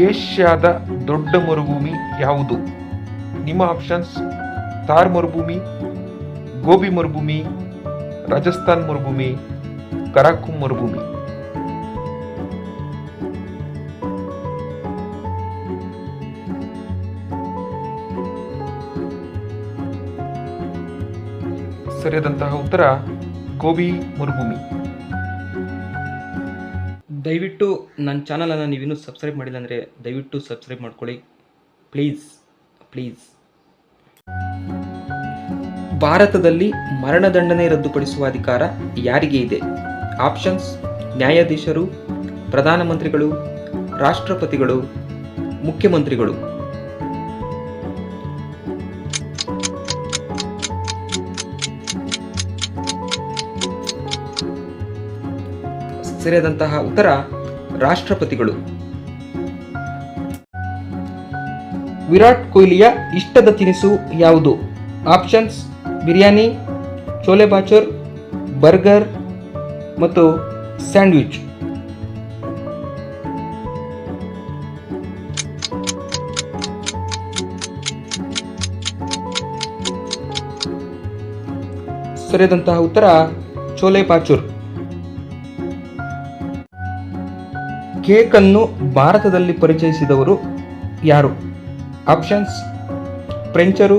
ಏಷ್ಯಾದ ದೊಡ್ಡ ಮರುಭೂಮಿ ಯಾವುದು? ನಿಮ್ಮ ಆಪ್ಷನ್ಸ್: ಥಾರ್ ಮರುಭೂಮಿ, ಗೋಬಿ ಮರುಭೂಮಿ, ರಾಜಸ್ಥಾನ್ ಮರುಭೂಮಿ, ಕರಾಕುಂ ಮರುಭೂಮಿ. ಸರಿಯಾದಂತಹ ಉತ್ತರ ಗೋಬಿ ಮರುಭೂಮಿ. ದಯವಿಟ್ಟು ನನ್ನ ಚಾನಲನ್ನು ನೀವಿನ್ನೂ ಸಬ್ಸ್ಕ್ರೈಬ್ ಮಾಡಿಲ್ಲ ಅಂದರೆ ದಯವಿಟ್ಟು ಸಬ್ಸ್ಕ್ರೈಬ್ ಮಾಡ್ಕೊಳ್ಳಿ ಪ್ಲೀಸ್. ಭಾರತದಲ್ಲಿ ಮರಣದಂಡನೆ ರದ್ದುಪಡಿಸುವ ಅಧಿಕಾರ ಯಾರಿಗೆ ಇದೆ? ಆಪ್ಷನ್ಸ್: ನ್ಯಾಯಾಧೀಶರು, ಪ್ರಧಾನಮಂತ್ರಿಗಳು, ರಾಷ್ಟ್ರಪತಿಗಳು, ಮುಖ್ಯಮಂತ್ರಿಗಳು. ಸರಿಯಾದಂತಹ ಉತ್ತರ ರಾಷ್ಟ್ರಪತಿಗಳು. ವಿರಾಟ್ ಕೊಹ್ಲಿಯ ಇಷ್ಟದ ತಿನಿಸು ಯಾವುದು? ಆಪ್ಷನ್ಸ್: ಬಿರಿಯಾನಿ, ಚೋಲೆ ಬಾಚೂರ್, ಬರ್ಗರ್ ಮತ್ತು ಸ್ಯಾಂಡ್ವಿಚ್. ಸರಿಯಾದಂತಹ ಉತ್ತರ ಚೋಲೆ ಬಾಚೂರ್. ಕೇಕ್ ಅನ್ನು ಭಾರತದಲ್ಲಿ ಪರಿಚಯಿಸಿದವರು ಯಾರು? ಆಪ್ಷನ್ಸ್: ಫ್ರೆಂಚರು,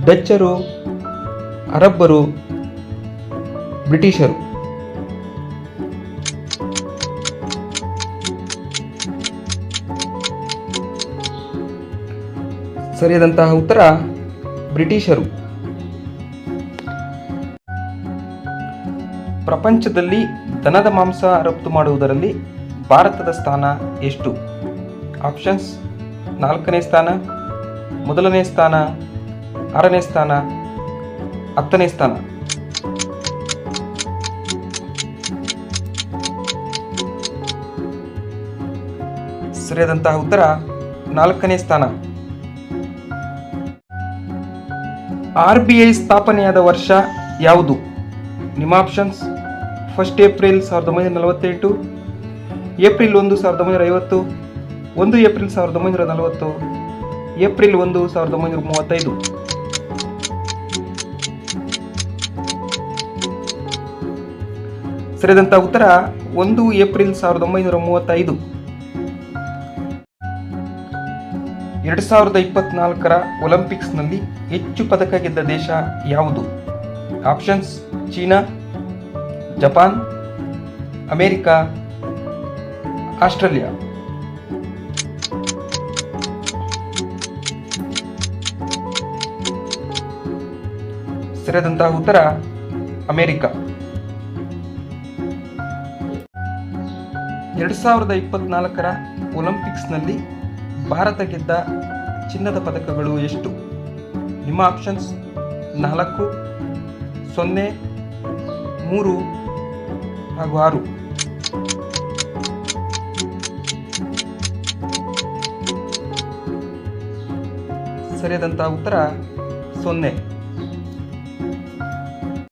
ಡಚ್ಚರು, ಅರಬ್ಬರು, ಬ್ರಿಟಿಷರು. ಸರಿಯಾದಂತಹ ಉತ್ತರ ಬ್ರಿಟಿಷರು. ಪ್ರಪಂಚದಲ್ಲಿ ದನದ ಮಾಂಸ ರಫ್ತು ಮಾಡುವುದರಲ್ಲಿ ಭಾರತದ ಸ್ಥಾನ ಎಷ್ಟು? ಆಪ್ಷನ್ಸ್: 4ನೇ ಸ್ಥಾನ, 1ನೇ ಸ್ಥಾನ, 6ನೇ ಸ್ಥಾನ, 10ನೇ ಸ್ಥಾನ. ಸರಿಯಾದಂತಹ ಉತ್ತರ 4ನೇ ಸ್ಥಾನ. RBI ಸ್ಥಾಪನೆಯಾದ ವರ್ಷ ಯಾವುದು? ನಿಮ್ಮ options: 1 April 1948, April 1, 1950, 1 April 1940, April 1, 1935. ಸರಿಯಾದಂತಹ ಉತ್ತರ 1 ಏಪ್ರಿಲ್ 1935. 2024ರ ಒಲಿಂಪಿಕ್ಸ್ನಲ್ಲಿ ಹೆಚ್ಚು ಪದಕ ಗೆದ್ದ ದೇಶ ಯಾವುದು? Options: China, Japan, America, Australia. ಸರಿಯಾದಂತಹ ಉತ್ತರ ಅಮೆರಿಕ. 2024ರ ಒಲಿಂಪಿಕ್ಸ್ನಲ್ಲಿ ಭಾರತ ಗೆದ್ದ ಚಿನ್ನದ ಪದಕಗಳು ಎಷ್ಟು? ನಿಮ್ಮ ಆಪ್ಷನ್ಸ್: 4, 0, 3 ಹಾಗೂ 6. ಸರಿಯಾದಂತಹ ಉತ್ತರ 0.